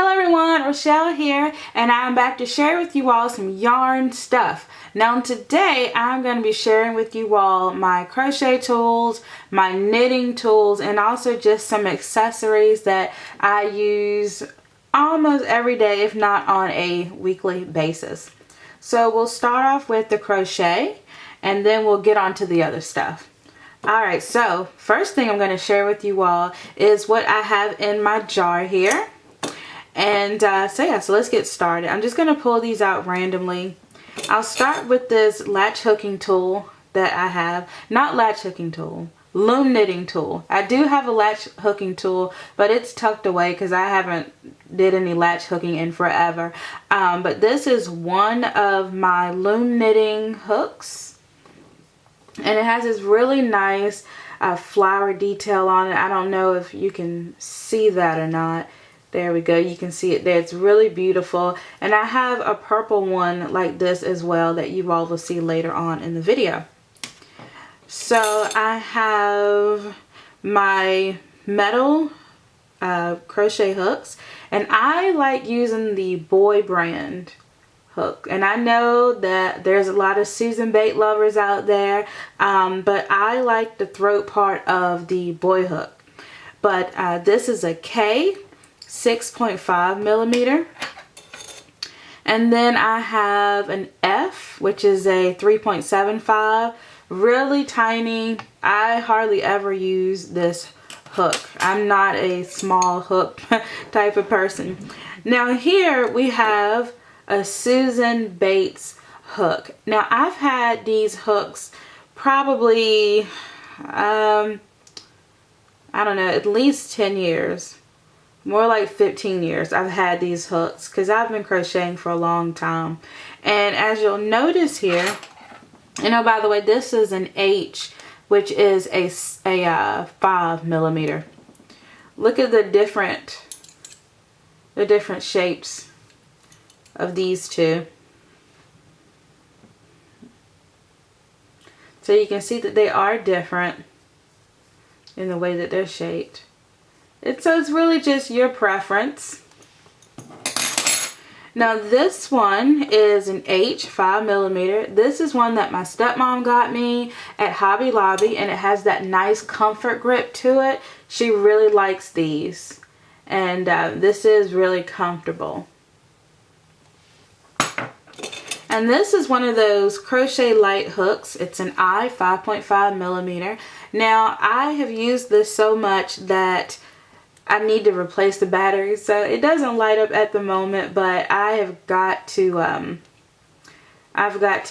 Hello everyone, Rochelle here, and I'm back to share with you all some yarn stuff. Now today I'm going to be sharing with you all my crochet tools, my knitting tools, and also just some accessories that I use almost every day, if not on a weekly basis. So we'll start off with the crochet and then we'll get on to the other stuff. Alright, so first thing I'm going to share with you all is what I have in my jar here. And so let's get started. I'm just going to pull these out randomly. I'll start with this latch hooking tool that I have. Not latch hooking tool, loom knitting tool. I do have a latch hooking tool, but it's tucked away because I haven't did any latch hooking in forever. But this is one of my loom knitting hooks. And it has this really nice flower detail on it. I don't know if you can see that or not. There we go. You can see it there. It's really beautiful. And I have a purple one like this as well that you all will see later on in the video. So I have my metal crochet hooks. And I like using the Boy brand hook. And I know that there's a lot of Susan Bate lovers out there. But I like the throat part of the Boy hook. But this is a K 6.5 millimeter, and then I have an F, which is a 3.75, really tiny. I hardly ever use this hook. I'm not a small hook type of person. Now here we have a Susan Bates hook. Now I've had these hooks probably I don't know, at least 10 years. More like 15 years I've had these hooks because I've been crocheting for a long time. And as you'll notice here, by the way, this is an H, which is a 5 millimeter. Look at the different shapes of these two. So you can see that they are different in the way that they're shaped. So it's really just your preference. Now this one is an H 5 millimeter. This is one that my stepmom got me at Hobby Lobby, and it has that nice comfort grip to it. She really likes these, and this is really comfortable. And this is one of those crochet light hooks. It's an I 5.5 millimeter. Now I have used this so much that I need to replace the battery, so it doesn't light up at the moment, but I've got to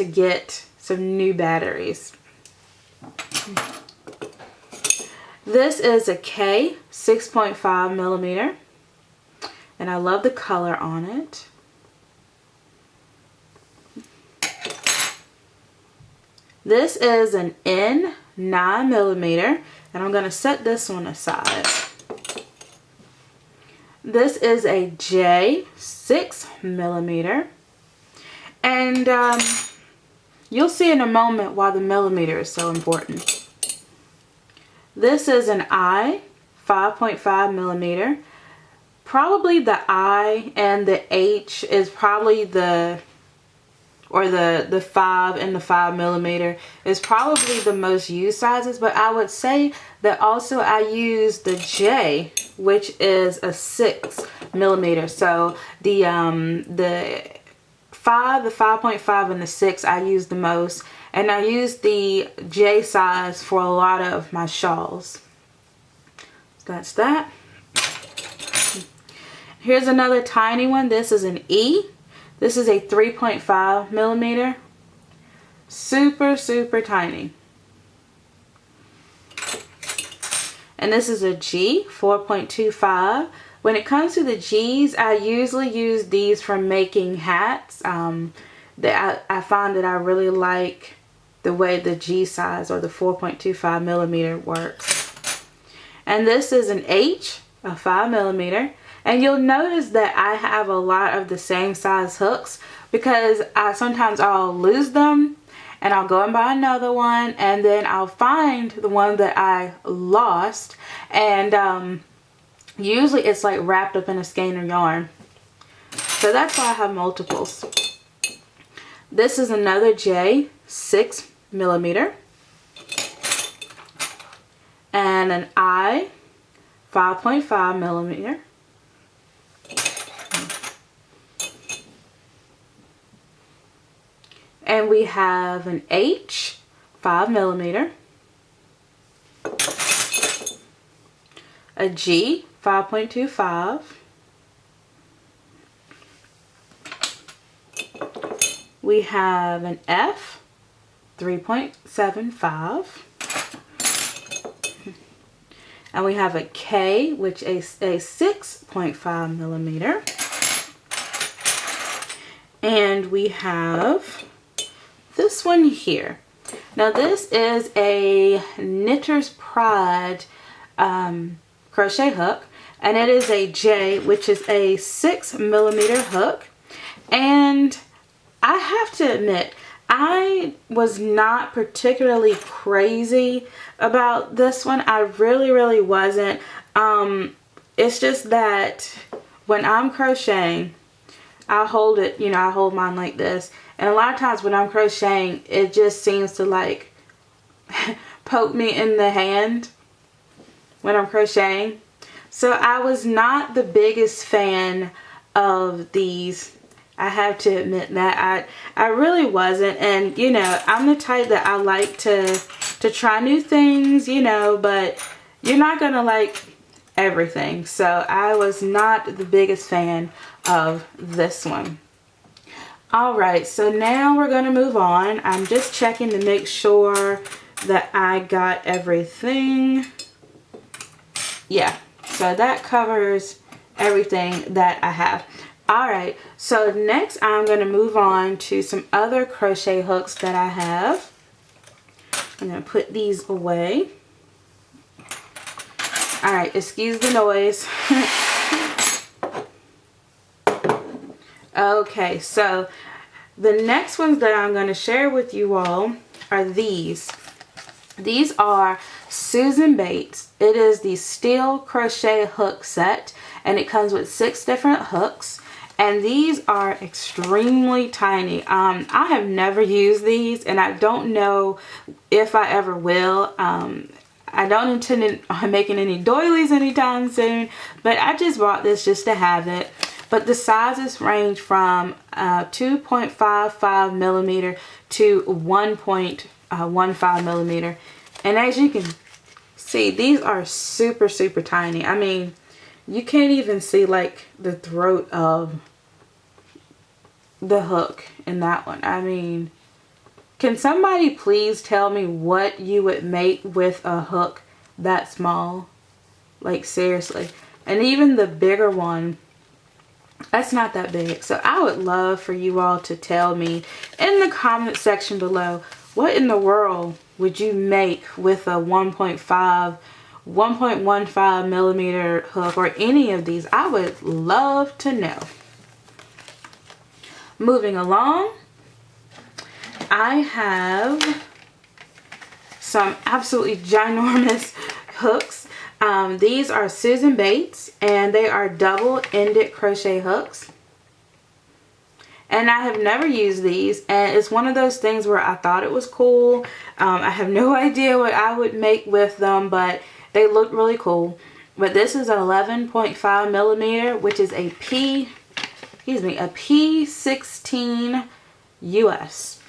get some new batteries. This is a K 6.5 millimeter, and I love the color on it. This is an N 9 millimeter, and I'm going to set this one aside. This is a J 6 millimeter, and you'll see in a moment why the millimeter is so important. This is an I 5.5 millimeter. Probably the I and the H is probably the 5 and the 5 millimeter is probably the most used sizes, but I would say that also I use the J, which is a 6 millimeter. So the 5.5 and the 6 I use the most, and I use the J size for a lot of my shawls. That's that. Here's another tiny one. This is an E. This is a 3.5 millimeter. Super, super tiny. And this is a G 4.25. When it comes to the G's, I usually use these for making hats. I find that I really like the way the G size or the 4.25 millimeter works. And this is an H, a 5 millimeter. And you'll notice that I have a lot of the same size hooks because sometimes I'll lose them and I'll go and buy another one, and then I'll find the one that I lost, and usually it's like wrapped up in a skein of yarn. So that's why I have multiples. This is another J 6mm and an I 5.5mm. And we have an H 5mm, a G 5.25, we have an F 3.75, and we have a K, which is a 6.5mm, and we have this one here. Now this is a Knitter's Pride crochet hook, and it is a J, which is a 6mm hook. And I have to admit, I was not particularly crazy about this one. I really wasn't. It's just that when I'm crocheting, I hold it, you know, I hold mine like this. And a lot of times when I'm crocheting, it just seems to like poke me in the hand when I'm crocheting. So I was not the biggest fan of these. I have to admit that I really wasn't. And you know, I'm the type that I like to try new things, you know, but you're not gonna like everything. So I was not the biggest fan of this one. Alright, so now we're going to move on. I'm just checking to make sure that I got everything. Yeah, so that covers everything that I have. Alright, so next I'm going to move on to some other crochet hooks that I have. I'm going to put these away. Alright, excuse the noise. Okay, so the next ones that I'm going to share with you all are these. These are Susan Bates. It is the steel crochet hook set, and it comes with 6 different hooks, and these are extremely tiny. I have never used these, and I don't know if I ever will. I don't intend on making any doilies anytime soon, but I just bought this just to have it. But the sizes range from 2.55mm to 1.15mm. And as you can see, these are super tiny. I mean, you can't even see like the throat of the hook in that one. I mean, can somebody please tell me what you would make with a hook that small? Like seriously. And even the bigger one, that's not that big. So I would love for you all to tell me in the comment section below, what in the world would you make with a 1.15mm hook, or any of these? I would love to know. Moving along, I have some absolutely ginormous hooks. These are Susan Bates, and they are double-ended crochet hooks. And I have never used these, and it's one of those things where I thought it was cool. I have no idea what I would make with them, but they look really cool. But this is 11.5mm, which is a P16 US.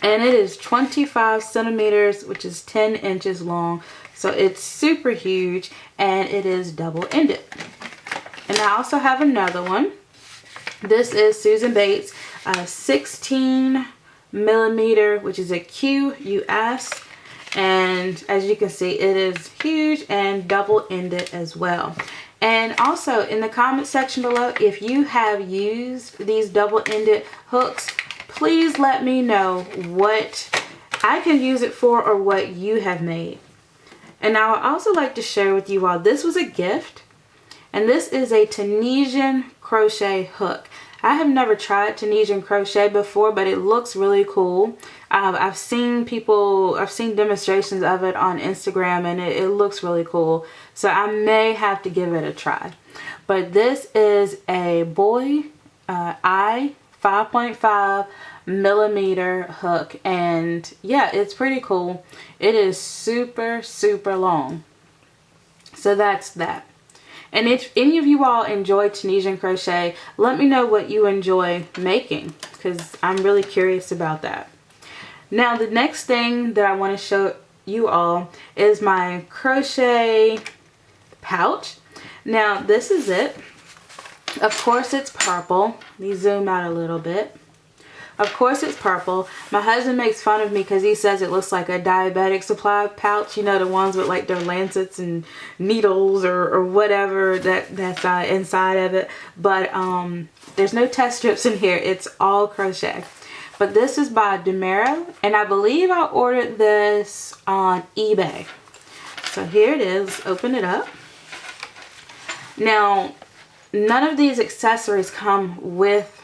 And it is 25 centimeters, which is 10 inches long. So it's super huge, and it is double-ended. And I also have another one. This is Susan Bates 16mm, which is a QUS. And as you can see, it is huge and double-ended as well. And also in the comment section below, if you have used these double-ended hooks, please let me know what I can use it for or what you have made. And now I also like to share with you all, this was a gift, and this is a Tunisian crochet hook. I have never tried Tunisian crochet before, but it looks really cool. I've seen demonstrations of it on Instagram, and it looks really cool. So I may have to give it a try. But this is a boy I 5.5 millimeter hook, and yeah, it's pretty cool. It is super long. So that's that. And if any of you all enjoy Tunisian crochet, let me know what you enjoy making, because I'm really curious about that. Now the next thing that I want to show you all is my crochet pouch. Now this is it. Of course it's purple. Let me zoom out a little bit. Of course it's purple. My husband makes fun of me because he says it looks like a diabetic supply pouch. You know, the ones with like their lancets and needles or whatever that's inside of it. But there's no test strips in here. It's all crochet. But this is by Demero, and I believe I ordered this on eBay. So here it is. Open it up. Now, none of these accessories come with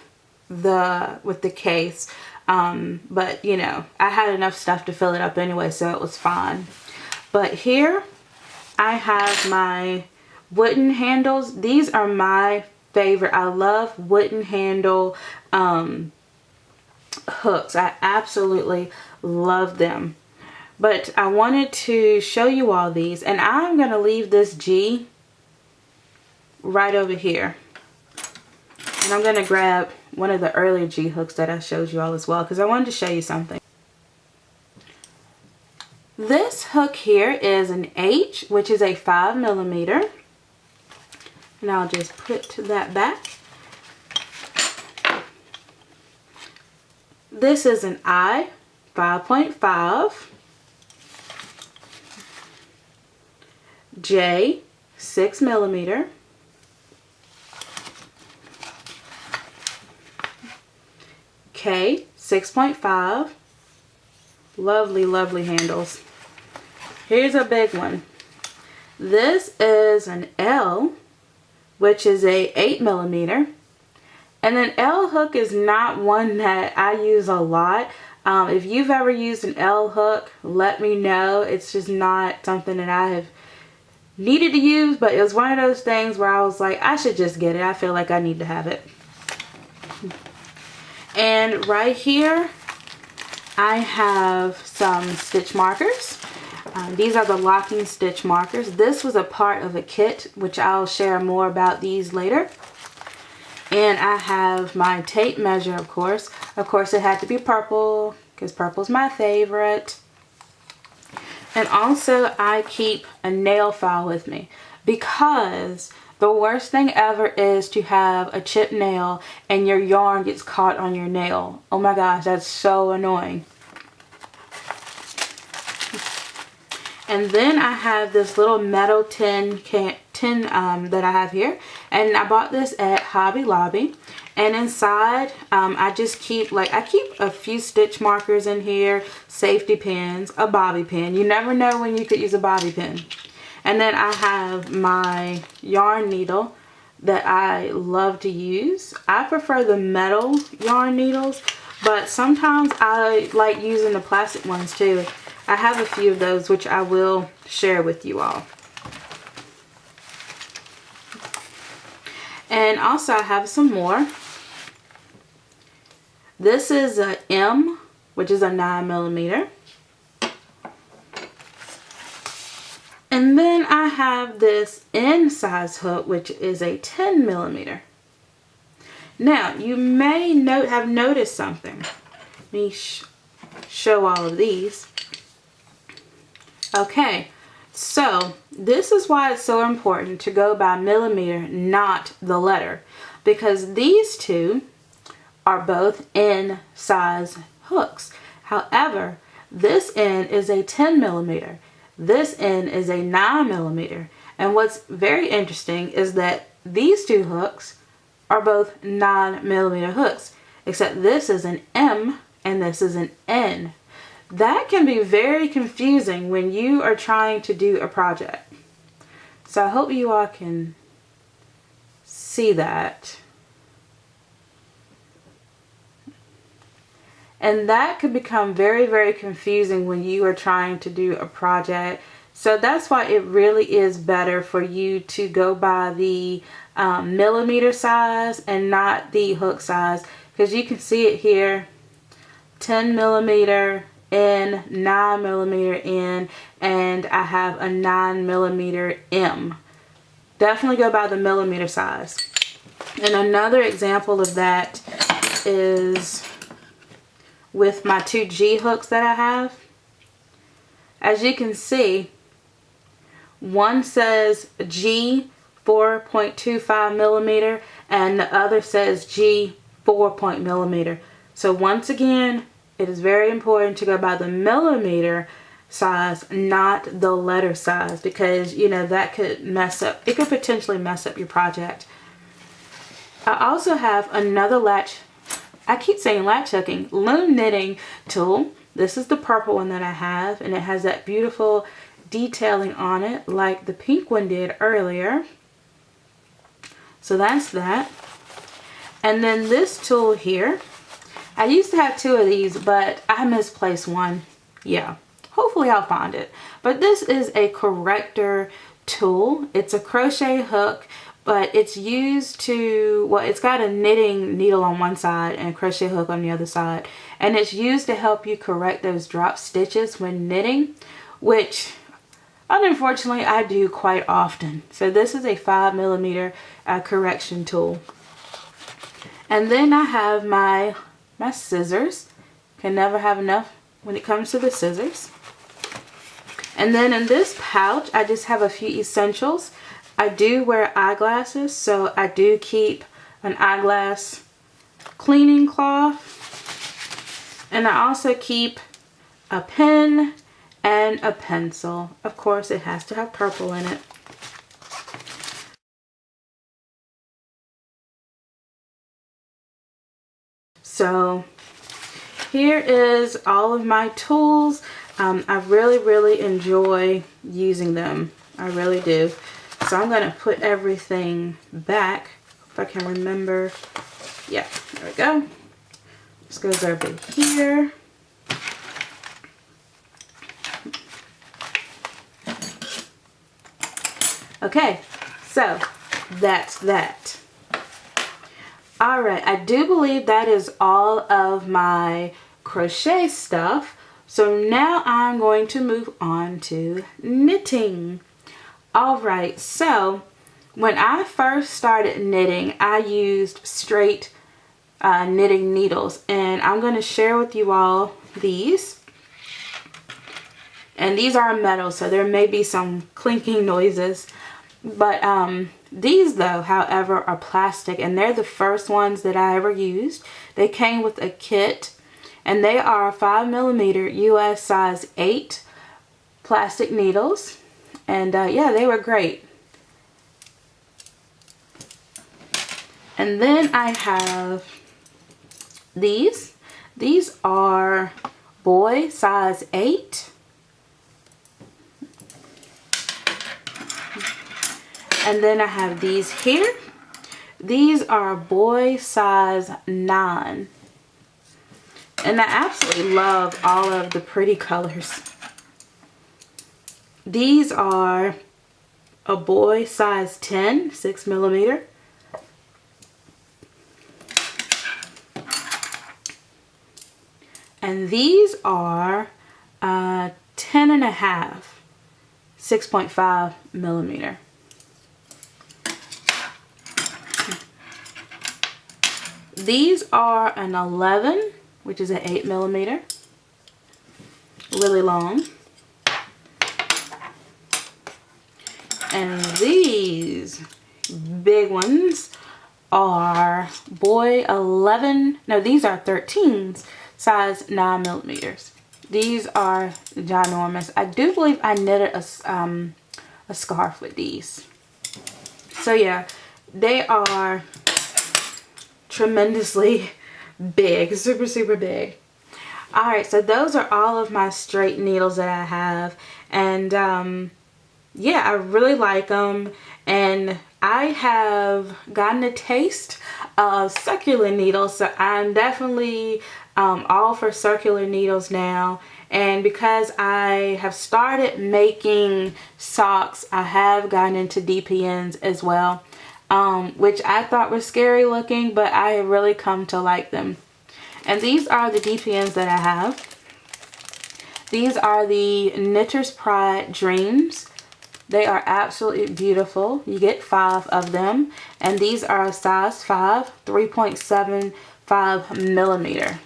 the case, but you know, I had enough stuff to fill it up anyway, so it was fine. But here I have my wooden handles. These are my favorite. I love wooden handle hooks. I absolutely love them. But I wanted to show you all these, and I'm going to leave this G right over here. And I'm going to grab one of the earlier G hooks that I showed you all as well, because I wanted to show you something. This hook here is an H, which is a 5 millimeter. And I'll just put that back. This is an I, 5.5. J, 6 millimeter. K, 6.5. Lovely handles. Here's a big one. This is an L, which is a 8 millimeter. And an L hook is not one that I use a lot. If you've ever used an L hook, let me know. It's just not something that I have needed to use, but it was one of those things where I was like, I should just get it. I feel like I need to have it. And right here I have some stitch markers. These are the locking stitch markers. This was a part of a kit, which I'll share more about these later. And I have my tape measure, of course. Of course it had to be purple, because purple's my favorite. And also I keep a nail file with me, because the worst thing ever is to have a chipped nail and your yarn gets caught on your nail. Oh my gosh, that's so annoying. And then I have this little metal tin that I have here, and I bought this at Hobby Lobby. And inside I just keep I keep a few stitch markers in here, safety pins, a bobby pin. You never know when you could use a bobby pin. And then I have my yarn needle that I love to use. I prefer the metal yarn needles, but sometimes I like using the plastic ones too. I have a few of those, which I will share with you all. And also I have some more. This is a M, which is a 9 millimeter. And then I have this N size hook, which is a 10 millimeter. Now, you may have noticed something. Let me show all of these. Okay, so this is why it's so important to go by millimeter, not the letter. Because these two are both N size hooks. However, this N is a 10 millimeter. This N is a 9 millimeter. And what's very interesting is that these two hooks are both 9 millimeter hooks, except this is an M and this is an N. That can be very confusing when you are trying to do a project. So I hope you all can see that. And that could become very confusing when you are trying to do a project, So that's why it really is better for you to go by the millimeter size and not the hook size, because you can see it here, 10 millimeter in, 9 millimeter in, and I have a 9 millimeter M. Definitely go by the millimeter size. And another example of that is with my 2G hooks that I have. As you can see, one says G 4.25 millimeter and the other says G 4 millimeter. So once again, it is very important to go by the millimeter size, not the letter size, because you know that could mess up, it could potentially mess up your project. I also have another latch hooking, loom knitting tool. This is the purple one that I have, and it has that beautiful detailing on it like the pink one did earlier. So that's that. And then this tool here, I used to have 2 of these, but I misplaced one. Yeah, hopefully I'll find it. But this is a corrector tool. It's a crochet hook, but it's used to, well, it's got a knitting needle on one side and a crochet hook on the other side. And it's used to help you correct those drop stitches when knitting, which unfortunately I do quite often. So this is a 5 millimeter correction tool. And then I have my scissors. Can never have enough when it comes to the scissors. And then in this pouch, I just have a few essentials. I do wear eyeglasses, so I do keep an eyeglass cleaning cloth. And I also keep a pen and a pencil. Of course, it has to have purple in it. So here is all of my tools. I really enjoy using them. I really do. So I'm going to put everything back, if I can remember. Yeah, there we go. This goes over here. Okay, so that's that. Alright, I do believe that is all of my crochet stuff. So now I'm going to move on to knitting. Alright, so when I first started knitting, I used straight knitting needles. And I'm going to share with you all these. And these are metal, so there may be some clinking noises. But these though, however, are plastic, and they're the first ones that I ever used. They came with a kit, and they are 5 millimeter US size 8 plastic needles. And yeah, they were great. And then I have these. These are boy size 8. And then I have these here. These are boy size 9. And I absolutely love all of the pretty colors. These are a boy size 10, 6 millimeter. And these are 10 and a half, 6.5 millimeter. These are an 11, which is an 8 millimeter, really long. And these big ones are boy 11, no, these are 13s, size 9 millimeters. These are ginormous. I do believe I knitted a scarf with these. So yeah, they are tremendously big, super big. Alright, so those are all of my straight needles that I have, and yeah, I really like them, and I have gotten a taste of circular needles, so I'm definitely all for circular needles now. And because I have started making socks, I have gotten into DPNs as well, which I thought were scary looking, but I have really come to like them. And these are the DPNs that I have. These are the Knitter's Pride Dreams. They are absolutely beautiful. You get 5 of them. And these are a size 5, 3.75 millimeter.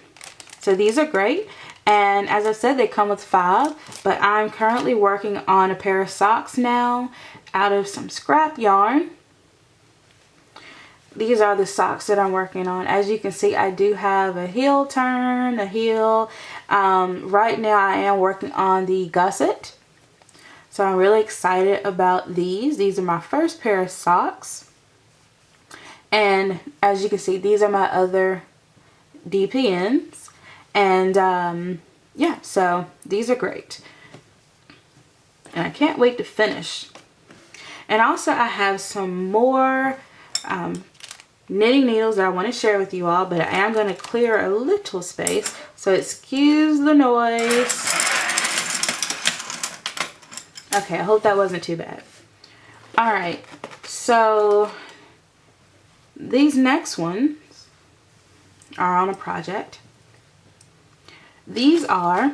So these are great. And as I said, they come with 5. But I'm currently working on a pair of socks now out of some scrap yarn. These are the socks that I'm working on. As you can see, I do have a heel turn, a heel. Right now I am working on the gusset. So I'm really excited about these. These are my first pair of socks. And as you can see, these are my other DPNs. And yeah, so these are great. And I can't wait to finish. And also I have some more knitting needles that I want to share with you all, but I am going to clear a little space, so excuse the noise. Okay, I hope that wasn't too bad. Alright, so these next ones are on a project. These are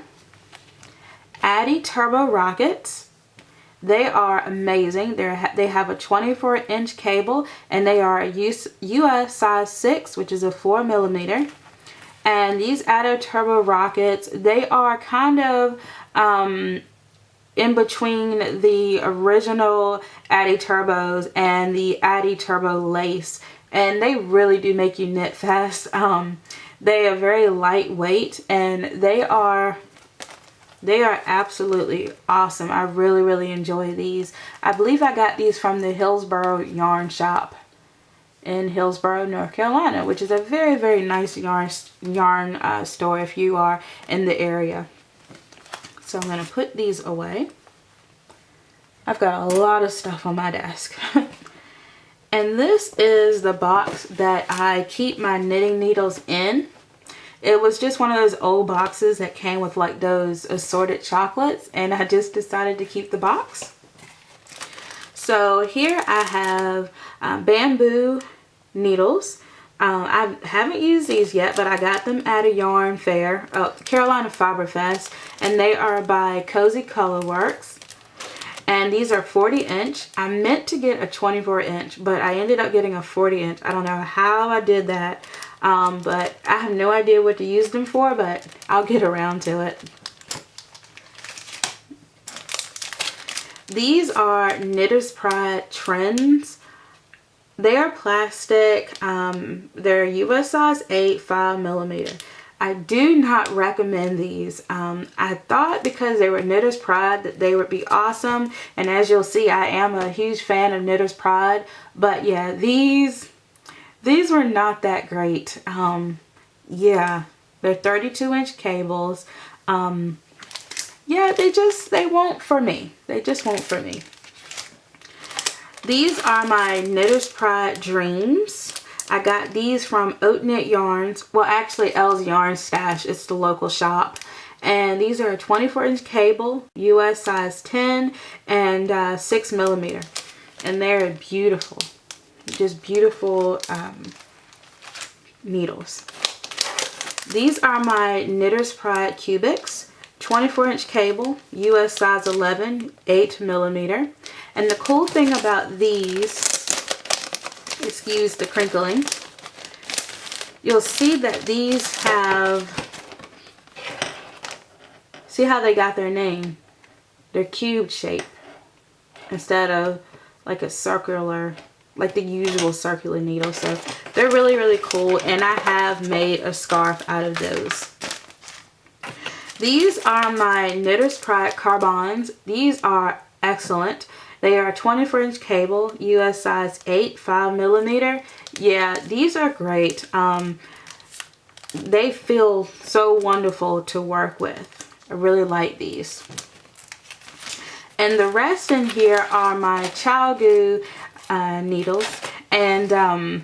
Addi Turbo Rockets. They are amazing. They have a 24-inch cable, and they are a US size 6, which is a 4 millimeter. And these Addi Turbo Rockets, they are kind of in between the original Addi Turbos and the Addi Turbo Lace, and they really do make you knit fast. They are very lightweight, and they are absolutely awesome. I really enjoy these. I believe I got these from the Hillsboro Yarn Shop in Hillsboro, North Carolina, which is a very nice yarn store if you are in the area. So I'm going to put these away. I've got a lot of stuff on my desk. And this is the box that I keep my knitting needles in. It was just one of those old boxes that came with like those assorted chocolates, and I just decided to keep the box. So here I have bamboo needles. I haven't used these yet, but I got them at a yarn fair, Carolina Fiber Fest, and they are by Cozy Colorworks. And these are 40-inch. I meant to get a 24-inch, but I ended up getting a 40-inch. I don't know how I did that, but I have no idea what to use them for, but I'll get around to it. These are Knitter's Pride Trends. They are plastic. They're US size 8, 5 millimeter. I do not recommend these. I thought because they were Knitter's Pride that they would be awesome. And as you'll see, I am a huge fan of Knitter's Pride. But yeah, these were not that great. Yeah, they're 32-inch cables. Yeah, they won't for me. They just won't for me. These are my Knitter's Pride Dreams. I got these from Oat Knit Yarns. Well, actually, Elle's Yarn Stash. It's the local shop. And these are a 24-inch cable, US size 10, and 6 millimeter. And they're beautiful. Just beautiful needles. These are my Knitter's Pride Cubics. 24-inch cable, US size 11, 8 millimeter. And the cool thing about these, excuse the crinkling, you'll see that these have, see how they got their name? They're cube shape instead of like a circular, like the usual circular needle. So they're really cool, and I have made a scarf out of those. These are my Knitter's Pride Carbons. These are excellent. They are 24-inch cable, US size 8, 5 millimeter. Yeah, these are great. They feel so wonderful to work with. I really like these. And the rest in here are my ChiaoGoo needles. And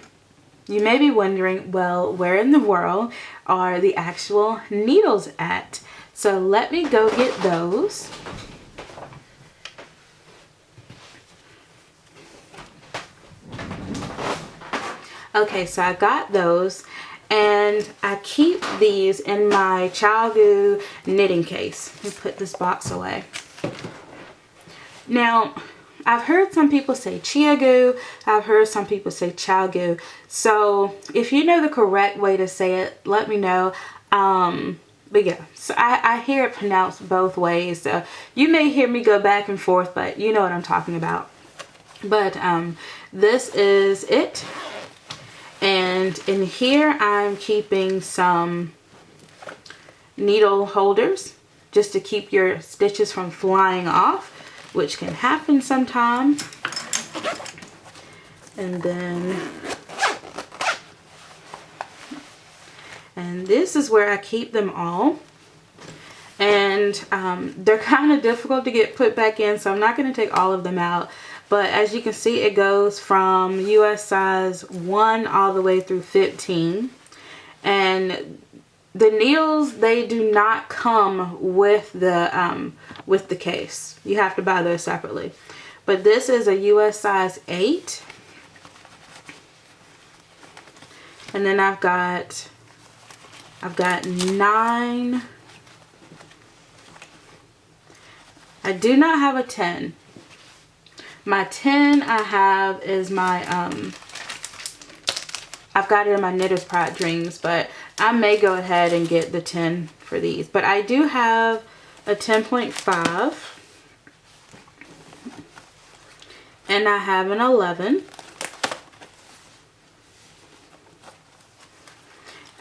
you may be wondering, well, where in the world are the actual needles at? So let me go get those. Okay, so I got those, and I keep these in my ChiaoGoo knitting case. Let me put this box away. Now, I've heard some people say ChiaoGoo. I've heard some people say ChiaoGoo. So if you know the correct way to say it, let me know. But yeah, so I hear it pronounced both ways. So you may hear me go back and forth, but you know what I'm talking about. But this is it. And in here, I'm keeping some needle holders just to keep your stitches from flying off, which can happen sometime. And then, and this is where I keep them all. And they're kind of difficult to get put back in, so I'm not going to take all of them out. But as you can see, it goes from US size 1 all the way through 15. And the needles, they do not come with the case. You have to buy those separately. But this is a US size 8. And then I've got 9. I do not have a 10. My 10 I have is my, I've got it in my Knitter's Pride Dreams, but I may go ahead and get the 10 for these. But I do have a 10.5. And I have an 11.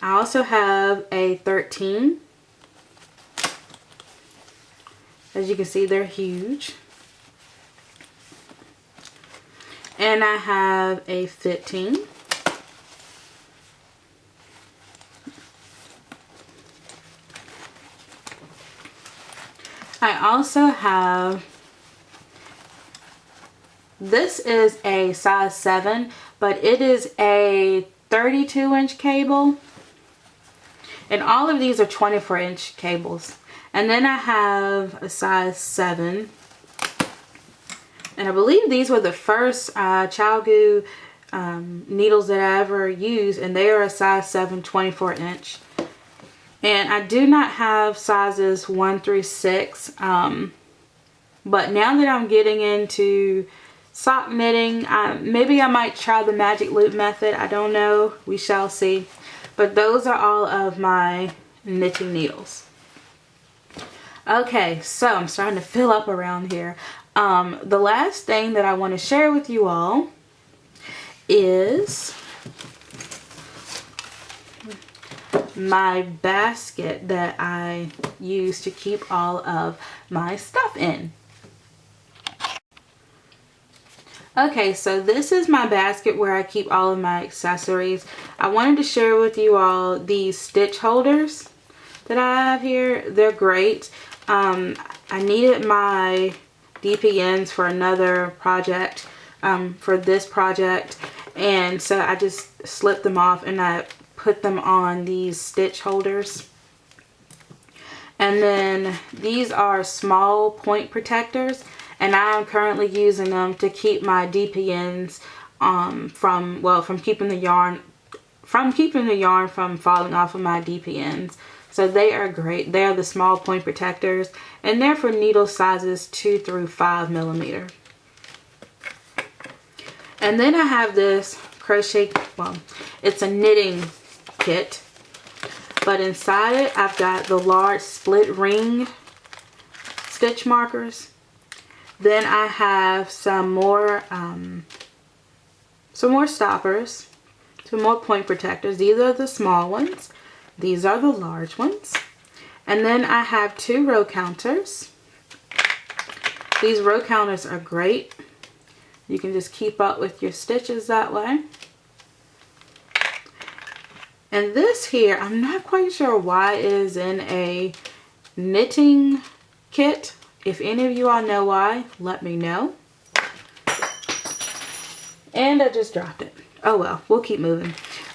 I also have a 13. As you can see, they're huge. And I have a 15. I also have, this is a size 7, but it is a 32-inch cable. And all of these are 24-inch cables. And then I have a size 7. And I believe these were the first ChiaoGoo needles that I ever used. And they are a size 7, 24-inch. And I do not have sizes 1 through 6. But now that I'm getting into sock knitting, maybe I might try the magic loop method. I don't know. We shall see. But those are all of my knitting needles. Okay, so I'm starting to fill up around here. The last thing that I want to share with you all is my basket that I use to keep all of my stuff in. Okay, so this is my basket where I keep all of my accessories. I wanted to share with you all these stitch holders that I have here. They're great. I needed my DPNs for another project, for this project, and so I just slipped them off and I put them on these stitch holders. And then these are small point protectors, and I am currently using them to keep my DPNs from keeping the yarn from falling off of my DPNs. So they are great. They are the small point protectors, and they're for needle sizes 2 through 5 millimeter. And then I have this crochet, well, it's a knitting kit, but inside it I've got the large split ring stitch markers. Then I have some more stoppers, some more point protectors. These are the small ones. These are the large ones. And then I have 2 row counters. These row counters are great. You can just keep up with your stitches that way. And this here, I'm not quite sure why it is in a knitting kit. If any of you all know why, let me know. And I just dropped it. Oh well, we'll keep moving.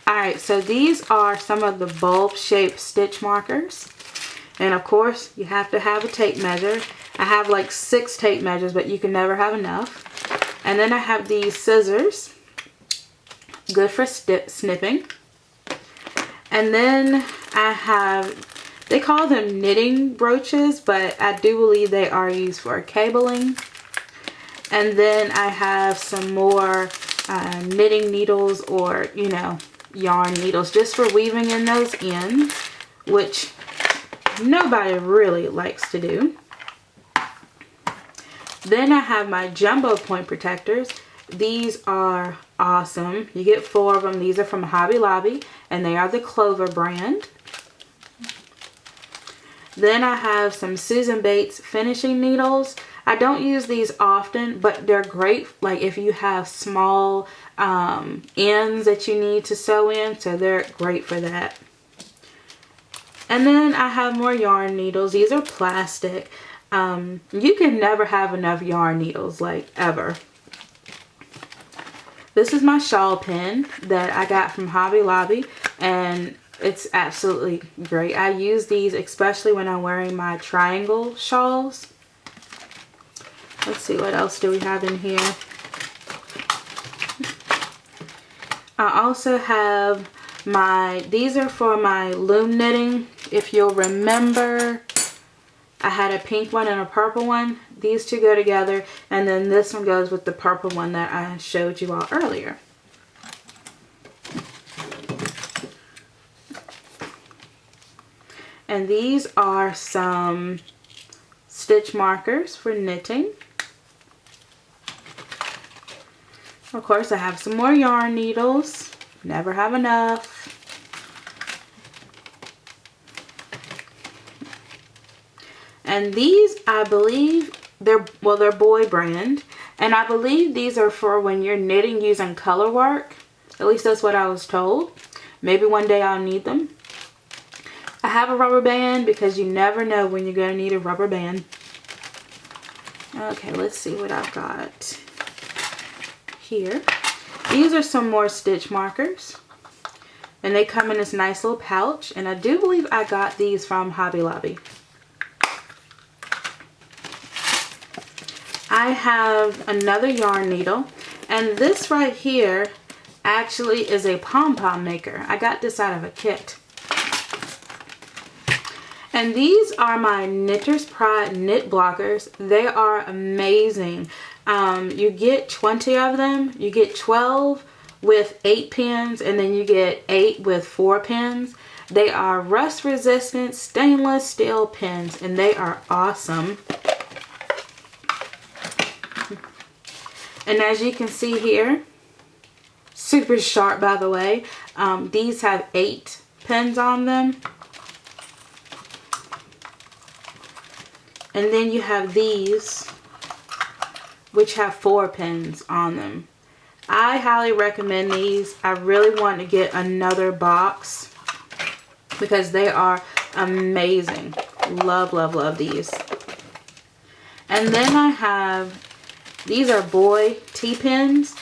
Alright, so these are some of the bulb shaped stitch markers. And of course, you have to have a tape measure. I have like 6 tape measures, but you can never have enough. And then I have these scissors, good for snipping. And then I have, they call them knitting brooches, but I do believe they are used for cabling. And then I have some more knitting needles, or, you know, yarn needles, just for weaving in those ends, which nobody really likes to do. Then I have my jumbo point protectors. These are awesome. You get 4 of them. These are from Hobby Lobby, and they are the Clover brand. Then I have some Susan Bates finishing needles. I don't use these often, but they're great like if you have small ends that you need to sew in, so they're great for that. And then I have more yarn needles. These are plastic. You can never have enough yarn needles, like, ever. This is my shawl pin that I got from Hobby Lobby, and it's absolutely great. I use these especially when I'm wearing my triangle shawls. Let's see, what else do we have in here? I also have these are for my loom knitting. If you'll remember, I had a pink one and a purple one. These two go together, and then this one goes with the purple one that I showed you all earlier. And these are some stitch markers for knitting. Of course, I have some more yarn needles. Never have enough. And these, I believe, they're Boy brand. And I believe these are for when you're knitting using color work. At least that's what I was told. Maybe one day I'll need them. I have a rubber band because you never know when you're going to need a rubber band. Okay, let's see what I've got here. These are some more stitch markers, and they come in this nice little pouch, and I do believe I got these from Hobby Lobby. I have another yarn needle, and this right here actually is a pom-pom maker. I got this out of a kit. And these are my Knitter's Pride knit blockers. They are amazing. You get 20 of them. You get 12 with 8 pins, and then you get 8 with 4 pins. They are rust resistant stainless steel pins, and they are awesome. And as you can see here, super sharp, by the way. These have 8 pins on them. And then you have these, which have 4 pins on them. I highly recommend these. I really want to get another box because they are amazing. Love, love, love these. And then I have, these are Boy T-pins.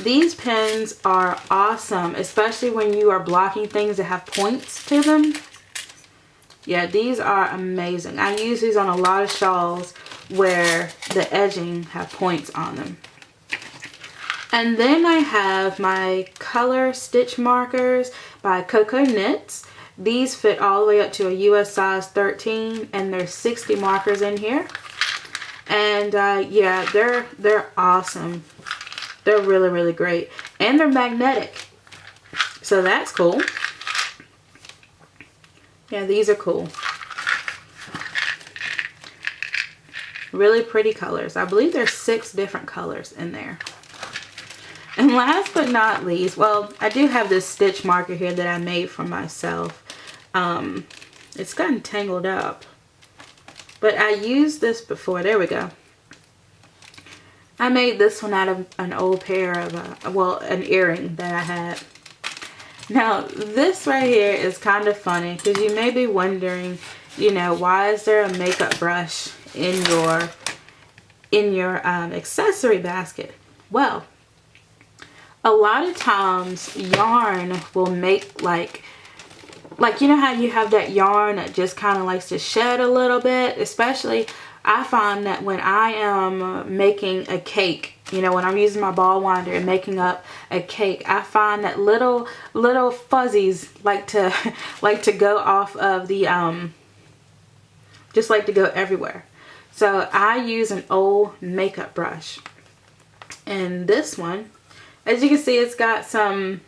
These pins are awesome, especially when you are blocking things that have points to them. Yeah, these are amazing. I use these on a lot of shawls where the edging have points on them. And then I have my color stitch markers by Coco Knits. These fit all the way up to a US size 13, and there's 60 markers in here. And yeah, they're awesome. They're really, really great. And they're magnetic, so that's cool. Yeah, these are cool. Really pretty colors. I believe there's 6 different colors in there. And last but not least, well, I do have this stitch marker here that I made for myself. It's gotten tangled up, but I used this before. There we go. I made this one out of an old pair of, well, an earring that I had. Now, this right here is kind of funny because you may be wondering, you know, why is there a makeup brush in your accessory basket? Well, a lot of times yarn will make like like, you know how you have that yarn that just kind of likes to shed a little bit, especially I find that when I am making a cake, you know, when I'm using my ball winder and making up a cake, I find that little fuzzies like to go off of the just like to go everywhere. So I use an old makeup brush, and this one, as you can see, it's got some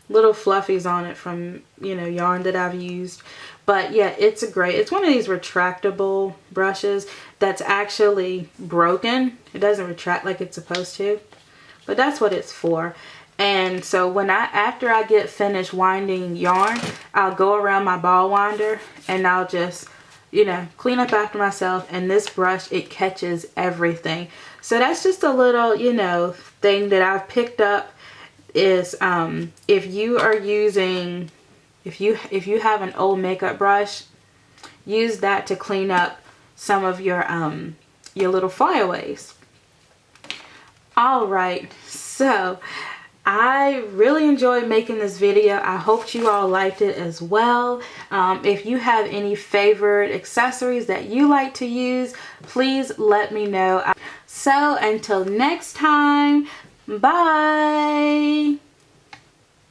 little fluffies on it from, you know, yarn that I've used. But yeah, it's one of these retractable brushes that's actually broken. It doesn't retract like it's supposed to, but that's what it's for. And so after I get finished winding yarn, I'll go around my ball winder and I'll just, you know, clean up after myself. And this brush, it catches everything. So that's just a little, you know, thing that I've picked up is if you have an old makeup brush, use that to clean up some of your little flyaways. All right, so I really enjoyed making this video. I hope you all liked it as well. If you have any favorite accessories that you like to use, please let me know. So until next time, bye.